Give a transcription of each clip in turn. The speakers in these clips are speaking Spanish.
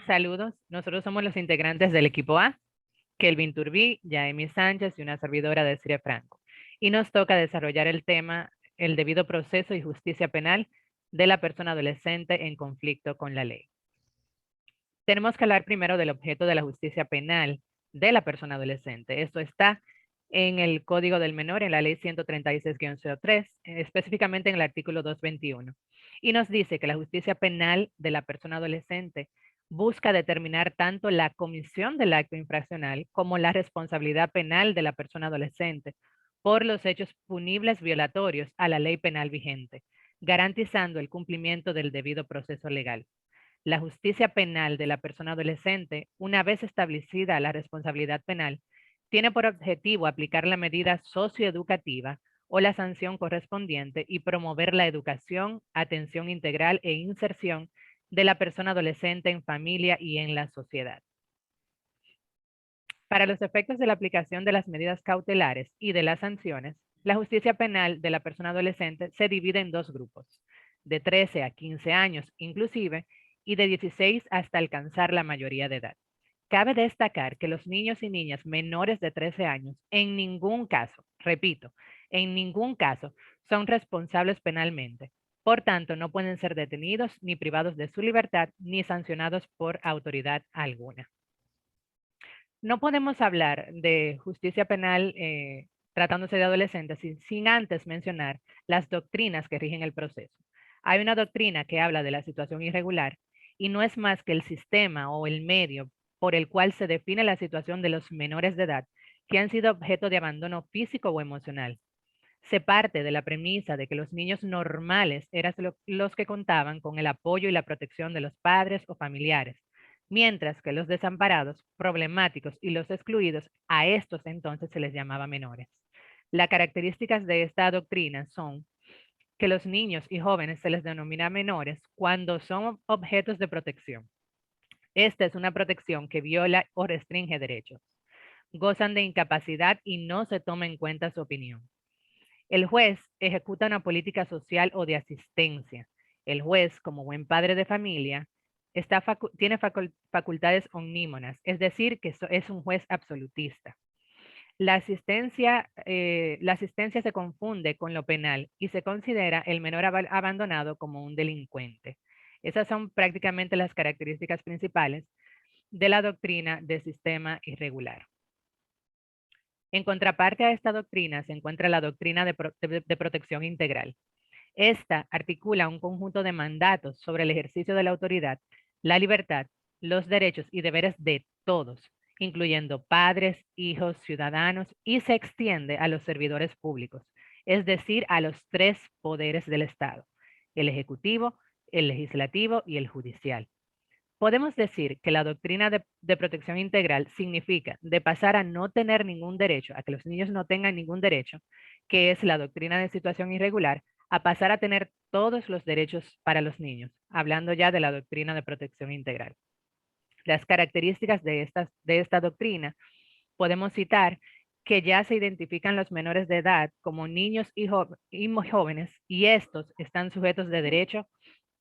Saludos, nosotros somos los integrantes del equipo A, Kelvin Turbí, Yaemi Sánchez y una servidora de Cire Franco. Y nos toca desarrollar el tema, el debido proceso y justicia penal de la persona adolescente en conflicto con la ley. Tenemos que hablar primero del objeto de la justicia penal de la persona adolescente. Esto está en el Código del Menor, en la Ley 136-03, específicamente en el artículo 221. Y nos dice que la justicia penal de la persona adolescente busca determinar tanto la comisión del acto infraccional como la responsabilidad penal de la persona adolescente por los hechos punibles violatorios a la ley penal vigente, garantizando el cumplimiento del debido proceso legal. La justicia penal de la persona adolescente, una vez establecida la responsabilidad penal, tiene por objetivo aplicar la medida socioeducativa o la sanción correspondiente y promover la educación, atención integral e inserción de la persona adolescente en familia y en la sociedad. Para los efectos de la aplicación de las medidas cautelares y de las sanciones, la justicia penal de la persona adolescente se divide en dos grupos, de 13 a 15 años inclusive, y de 16 hasta alcanzar la mayoría de edad. Cabe destacar que los niños y niñas menores de 13 años en ningún caso, repito, en ningún caso son responsables penalmente. Por tanto, no pueden ser detenidos ni privados de su libertad ni sancionados por autoridad alguna. No podemos hablar de justicia penal tratándose de adolescentes sin antes mencionar las doctrinas que rigen el proceso. Hay una doctrina que habla de la situación irregular y no es más que el sistema o el medio por el cual se define la situación de los menores de edad que han sido objeto de abandono físico o emocional. Se parte de la premisa de que los niños normales eran los que contaban con el apoyo y la protección de los padres o familiares, mientras que los desamparados, problemáticos y los excluidos, a estos entonces se les llamaba menores. Las características de esta doctrina son que los niños y jóvenes se les denomina menores cuando son objetos de protección. Esta es una protección que viola o restringe derechos. Gozan de incapacidad y no se toma en cuenta su opinión. El juez ejecuta una política social o de asistencia. El juez, como buen padre de familia, tiene facultades omnímonas, es decir, que es un juez absolutista. La asistencia se confunde con lo penal y se considera el menor abandonado como un delincuente. Esas son prácticamente las características principales de la doctrina de sistema irregular. En contraparte a esta doctrina se encuentra la doctrina de protección integral. Esta articula un conjunto de mandatos sobre el ejercicio de la autoridad, la libertad, los derechos y deberes de todos, incluyendo padres, hijos, ciudadanos, y se extiende a los servidores públicos, es decir, a los tres poderes del Estado, el ejecutivo, el legislativo y el judicial. Podemos decir que la doctrina de protección integral significa de pasar a no tener ningún derecho, a que los niños no tengan ningún derecho, que es la doctrina de situación irregular, a pasar a tener todos los derechos para los niños, hablando ya de la doctrina de protección integral. Las características de esta doctrina podemos citar que ya se identifican los menores de edad como niños y jóvenes y estos están sujetos de derecho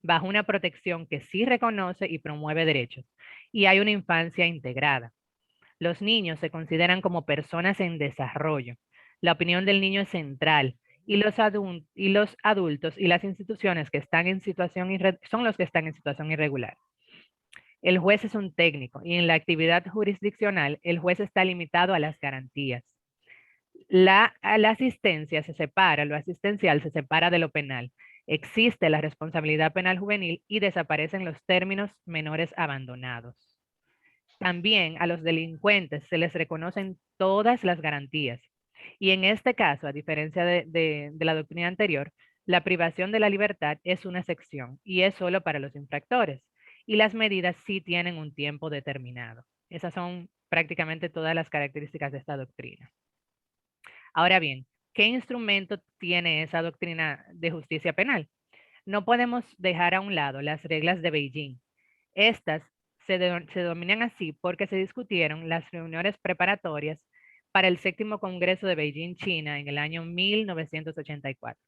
bajo una protección que sí reconoce y promueve derechos. Y hay una infancia integrada. Los niños se consideran como personas en desarrollo. La opinión del niño es central y los adultos y las instituciones que están en situación son los que están en situación irregular. El juez es un técnico y en la actividad jurisdiccional el juez está limitado a las garantías. La asistencia se separa, lo asistencial se separa de lo penal. Existe la responsabilidad penal juvenil y desaparecen los términos menores abandonados. También a los delincuentes se les reconocen todas las garantías. Y en este caso, a diferencia de la doctrina anterior, la privación de la libertad es una excepción y es solo para los infractores. Y las medidas sí tienen un tiempo determinado. Esas son prácticamente todas las características de esta doctrina. Ahora bien, ¿qué instrumento tiene esa doctrina de justicia penal? No podemos dejar a un lado las reglas de Beijing. Estas se dominan así porque se discutieron las reuniones preparatorias para el séptimo Congreso de Beijing, China, en el año 1984.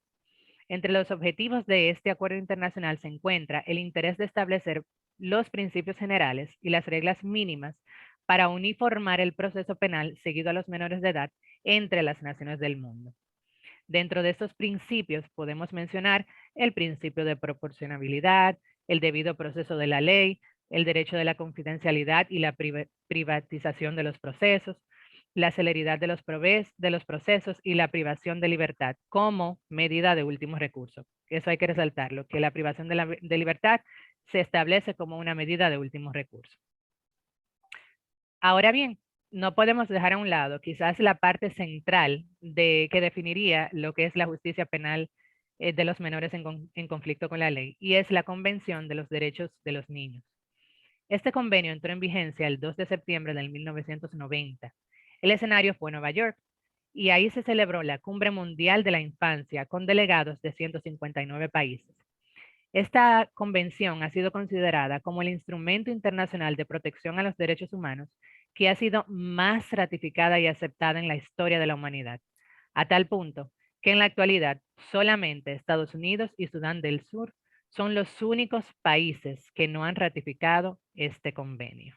Entre los objetivos de este acuerdo internacional se encuentra el interés de establecer los principios generales y las reglas mínimas para uniformar el proceso penal seguido a los menores de edad entre las naciones del mundo. Dentro de estos principios podemos mencionar el principio de proporcionalidad, el debido proceso de la ley, el derecho de la confidencialidad y la privatización de los procesos, la celeridad de los procesos y la privación de libertad como medida de último recurso. Eso hay que resaltarlo, que la privación de libertad se establece como una medida de último recurso. Ahora bien, no podemos dejar a un lado quizás la parte central que definiría lo que es la justicia penal de los menores en conflicto con la ley, y es la Convención de los Derechos de los Niños. Este convenio entró en vigencia el 2 de septiembre del 1990. El escenario fue Nueva York, y ahí se celebró la Cumbre Mundial de la Infancia con delegados de 159 países. Esta convención ha sido considerada como el instrumento internacional de protección a los derechos humanos que ha sido más ratificada y aceptada en la historia de la humanidad, a tal punto que en la actualidad solamente Estados Unidos y Sudán del Sur son los únicos países que no han ratificado este convenio.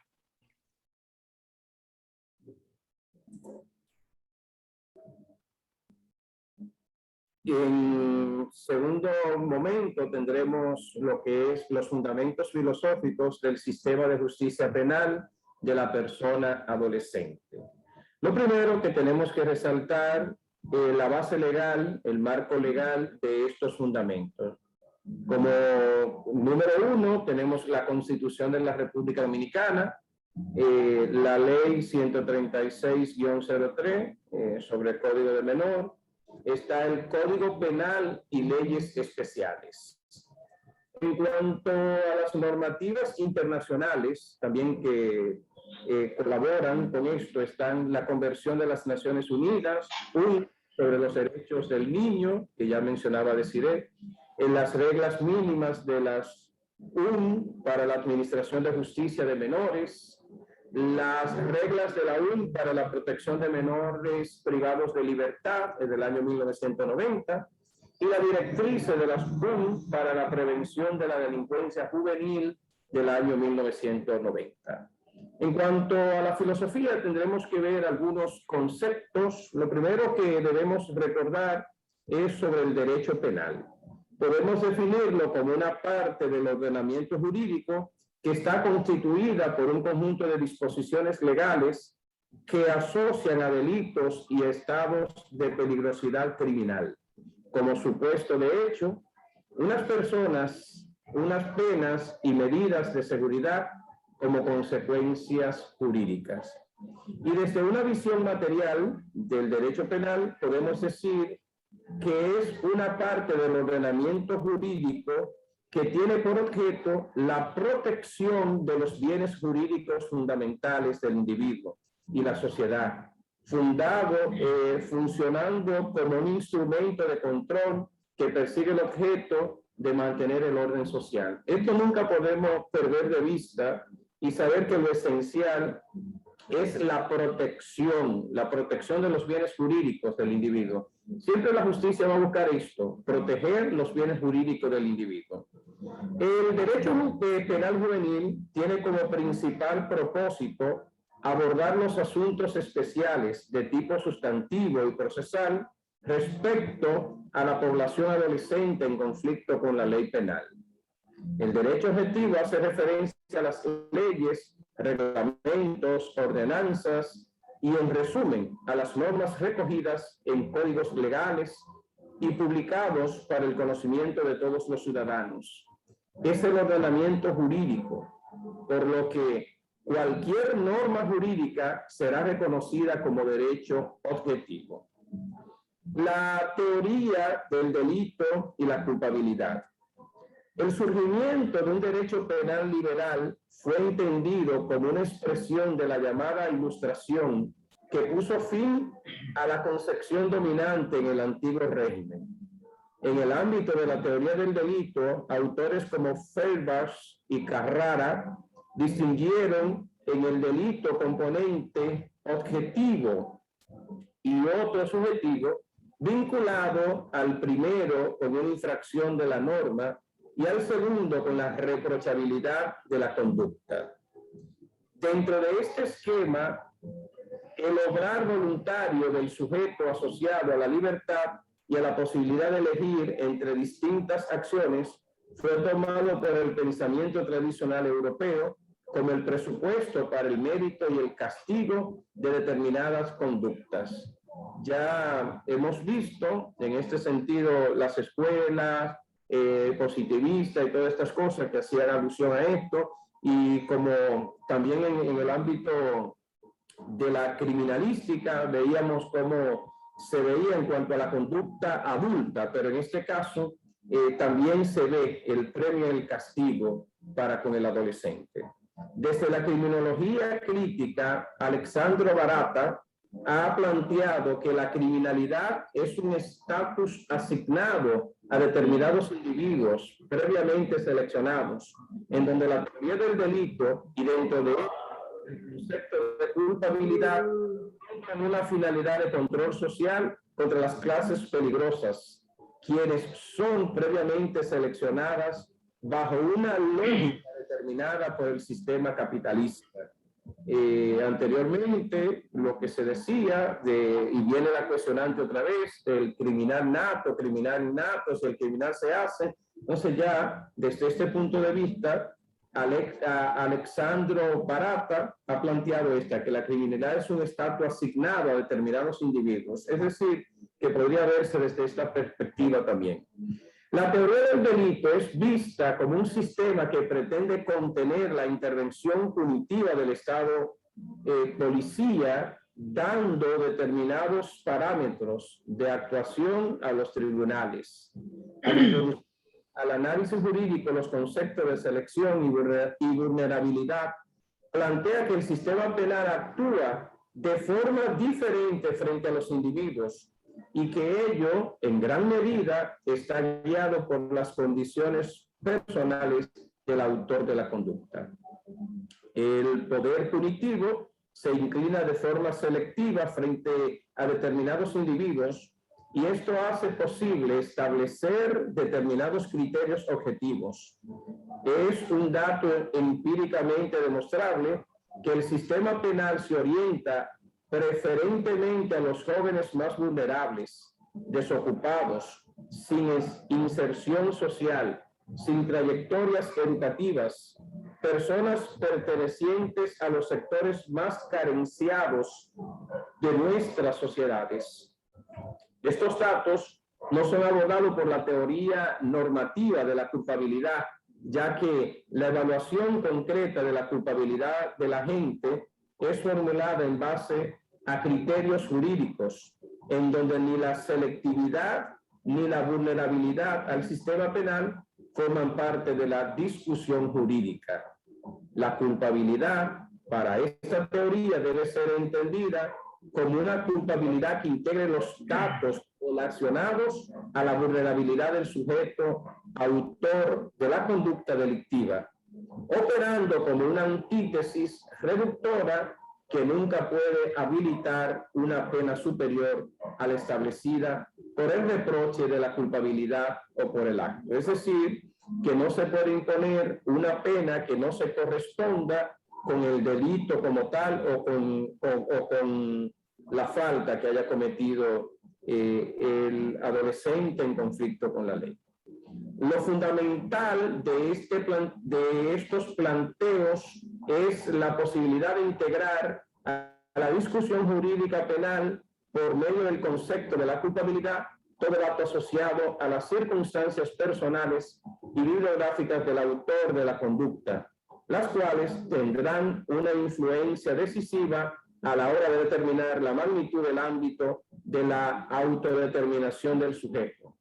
Y en segundo momento tendremos lo que es los fundamentos filosóficos del sistema de justicia penal de la persona adolescente. Lo primero que tenemos que resaltar es la base legal, el marco legal de estos fundamentos. Como número uno tenemos la Constitución de la República Dominicana, la Ley 136-03 sobre el Código del Menor, está el Código Penal y leyes especiales. En cuanto a las normativas internacionales, también que colaboran con esto, están la Convención de las Naciones Unidas, sobre los derechos del niño, que ya mencionaba Desiree, en las reglas mínimas de las para la Administración de Justicia de Menores, las reglas de la ONU para la protección de menores privados de libertad del año 1990 y la directriz de las ONU para la prevención de la delincuencia juvenil del año 1990. En cuanto a la filosofía, tendremos que ver algunos conceptos. Lo primero que debemos recordar es sobre el derecho penal. Podemos definirlo como una parte del ordenamiento jurídico que está constituida por un conjunto de disposiciones legales que asocian a delitos y estados de peligrosidad criminal. Como supuesto de hecho, unas personas, unas penas y medidas de seguridad como consecuencias jurídicas. Y desde una visión material del derecho penal podemos decir que es una parte del ordenamiento jurídico que tiene por objeto la protección de los bienes jurídicos fundamentales del individuo y la sociedad, funcionando como un instrumento de control que persigue el objeto de mantener el orden social. Esto nunca podemos perder de vista y saber que lo esencial es la protección de los bienes jurídicos del individuo. Siempre la justicia va a buscar esto, proteger los bienes jurídicos del individuo. El derecho penal juvenil tiene como principal propósito abordar los asuntos especiales de tipo sustantivo y procesal respecto a la población adolescente en conflicto con la ley penal. El derecho objetivo hace referencia a las leyes, reglamentos, ordenanzas y, en resumen, a las normas recogidas en códigos legales y publicados para el conocimiento de todos los ciudadanos. Es el ordenamiento jurídico, por lo que cualquier norma jurídica será reconocida como derecho objetivo. La teoría del delito y la culpabilidad. El surgimiento de un derecho penal liberal fue entendido como una expresión de la llamada Ilustración que puso fin a la concepción dominante en el antiguo régimen. En el ámbito de la teoría del delito, autores como Feuerbach y Carrara distinguieron en el delito componente objetivo y otro subjetivo vinculado al primero con una infracción de la norma y al segundo con la reprochabilidad de la conducta. Dentro de este esquema, el obrar voluntario del sujeto asociado a la libertad y a la posibilidad de elegir entre distintas acciones fue tomado por el pensamiento tradicional europeo como el presupuesto para el mérito y el castigo de determinadas conductas. Ya hemos visto en este sentido las escuelas positivistas y todas estas cosas que hacían alusión a esto, y como también en el ámbito de la criminalística veíamos cómo se veía en cuanto a la conducta adulta, pero en este caso también se ve el premio y el castigo para con el adolescente. Desde la criminología crítica, Alexandro Barata ha planteado que la criminalidad es un estatus asignado a determinados individuos previamente seleccionados, en donde la teoría del delito y dentro de el concepto de culpabilidad tiene una finalidad de control social contra las clases peligrosas, quienes son previamente seleccionadas bajo una lógica determinada por el sistema capitalista. Anteriormente, lo que se decía, y viene la cuestionante otra vez, el criminal nato, si el criminal se hace. Entonces ya, desde este punto de vista, Alexandro Barata ha planteado que la criminalidad es un estatus asignado a determinados individuos, es decir, que podría verse desde esta perspectiva también. La teoría del delito es vista como un sistema que pretende contener la intervención punitiva del Estado policía, dando determinados parámetros de actuación a los tribunales. Al análisis jurídico, los conceptos de selección y vulnerabilidad plantea que el sistema penal actúa de forma diferente frente a los individuos y que ello, en gran medida, está guiado por las condiciones personales del autor de la conducta. El poder punitivo se inclina de forma selectiva frente a determinados individuos y esto hace posible establecer determinados criterios objetivos. Es un dato empíricamente demostrable que el sistema penal se orienta preferentemente a los jóvenes más vulnerables, desocupados, sin inserción social, sin trayectorias educativas, personas pertenecientes a los sectores más carenciados de nuestras sociedades. Estos datos no son abordados por la teoría normativa de la culpabilidad, ya que la evaluación concreta de la culpabilidad de la gente es formulada en base a criterios jurídicos, en donde ni la selectividad ni la vulnerabilidad al sistema penal forman parte de la discusión jurídica. La culpabilidad, para esta teoría, debe ser entendida como una culpabilidad que integre los datos relacionados a la vulnerabilidad del sujeto autor de la conducta delictiva, operando como una antítesis reductora que nunca puede habilitar una pena superior a la establecida por el reproche de la culpabilidad o por el acto. Es decir, que no se puede imponer una pena que no se corresponda con el delito como tal o con la falta que haya cometido el adolescente en conflicto con la ley. Lo fundamental de estos planteos es la posibilidad de integrar a la discusión jurídica penal por medio del concepto de la culpabilidad todo dato asociado a las circunstancias personales y bibliográficas del autor de la conducta, las cuales tendrán una influencia decisiva a la hora de determinar la magnitud del ámbito de la autodeterminación del sujeto.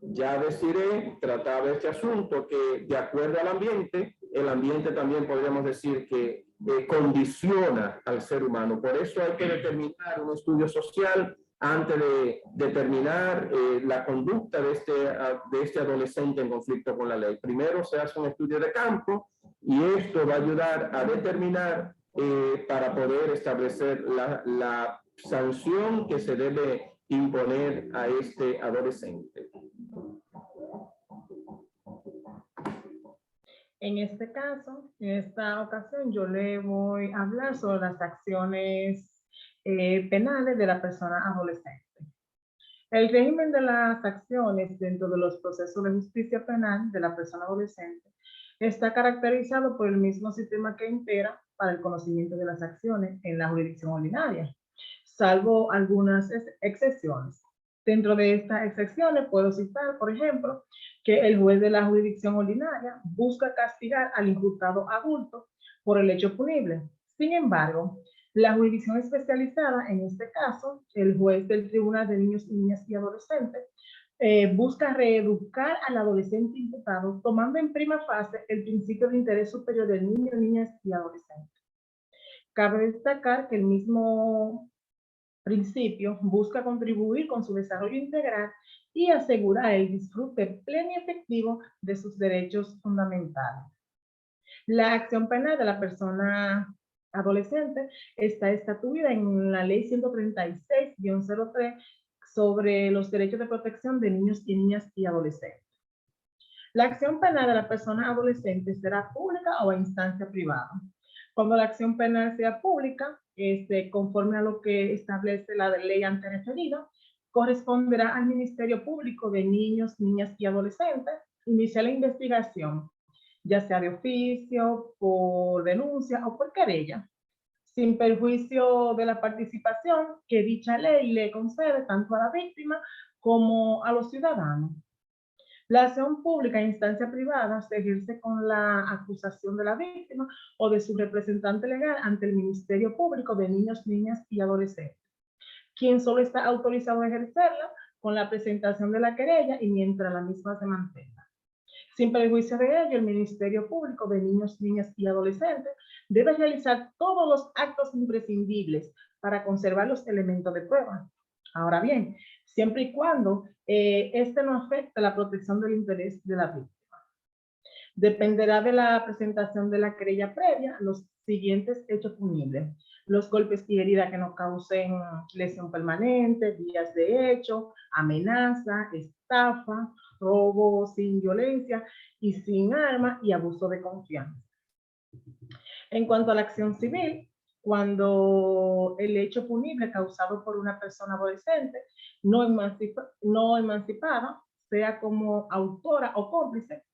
Ya deciré, trataba este asunto, que de acuerdo al ambiente, el ambiente también podríamos decir que condiciona al ser humano. Por eso hay que determinar un estudio social antes de determinar la conducta de este adolescente en conflicto con la ley. Primero se hace un estudio de campo y esto va a ayudar a determinar para poder establecer la sanción que se debe imponer a este adolescente? En este caso, en esta ocasión, yo le voy a hablar sobre las acciones penales de la persona adolescente. El régimen de las acciones dentro de los procesos de justicia penal de la persona adolescente está caracterizado por el mismo sistema que impera para el conocimiento de las acciones en la jurisdicción ordinaria, salvo algunas excepciones. Dentro de estas excepciones puedo citar, por ejemplo, que el juez de la jurisdicción ordinaria busca castigar al imputado adulto por el hecho punible. Sin embargo, la jurisdicción especializada, en este caso, el juez del Tribunal de Niños, Niñas y Adolescentes, busca reeducar al adolescente imputado tomando en prima fase el principio de interés superior del niño, niñas y adolescentes. Cabe destacar que el mismo principio busca contribuir con su desarrollo integral y asegurar el disfrute pleno y efectivo de sus derechos fundamentales. La acción penal de la persona adolescente está estatuida en la Ley 136-03 sobre los derechos de protección de niños y niñas y adolescentes. La acción penal de la persona adolescente será pública o a instancia privada. Cuando la acción penal sea pública, conforme a lo que establece la ley antes referida, corresponderá al Ministerio Público de Niños, Niñas y Adolescentes iniciar la investigación, ya sea de oficio, por denuncia o por querella, sin perjuicio de la participación que dicha ley le concede tanto a la víctima como a los ciudadanos. La acción pública en instancia privada se ejerce con la acusación de la víctima o de su representante legal ante el Ministerio Público de Niños, Niñas y Adolescentes, quien solo está autorizado a ejercerla con la presentación de la querella y mientras la misma se mantenga. Sin perjuicio de ello, el Ministerio Público de Niños, Niñas y Adolescentes debe realizar todos los actos imprescindibles para conservar los elementos de prueba. Ahora bien, siempre y cuando este no afecte la protección del interés de la víctima. Dependerá de la presentación de la querella previa los siguientes hechos punibles: los golpes y heridas que no causen lesión permanente, días de hecho, amenaza, estafa, robo sin violencia y sin arma y abuso de confianza. En cuanto a la acción civil, cuando el hecho punible causado por una persona adolescente no emancipada, sea como autora o cómplice,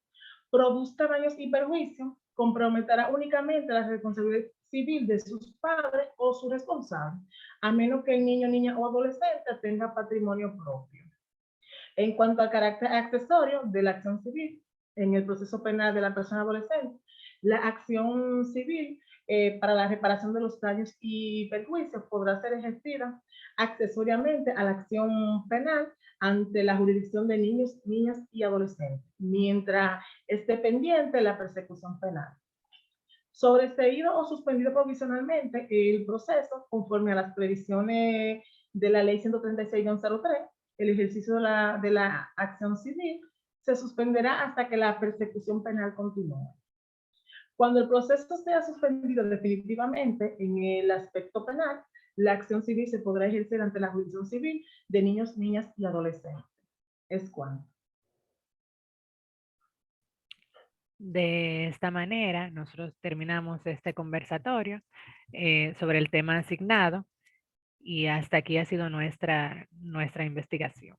produzca daños y perjuicios, comprometerá únicamente la responsabilidad civil de sus padres o su responsable, a menos que el niño, niña o adolescente tenga patrimonio propio. En cuanto al carácter accesorio de la acción civil en el proceso penal de la persona adolescente, la acción civil para la reparación de los daños y perjuicios podrá ser ejercida accesoriamente a la acción penal ante la jurisdicción de niños, niñas y adolescentes, mientras esté pendiente la persecución penal. Sobreseído o suspendido provisionalmente el proceso conforme a las previsiones de la Ley 136-03, el ejercicio de la acción civil se suspenderá hasta que la persecución penal continúe. Cuando el proceso sea suspendido definitivamente en el aspecto penal, la acción civil se podrá ejercer ante la jurisdicción civil de niños, niñas y adolescentes. Es cuanto. De esta manera, nosotros terminamos este conversatorio sobre el tema asignado y hasta aquí ha sido nuestra investigación.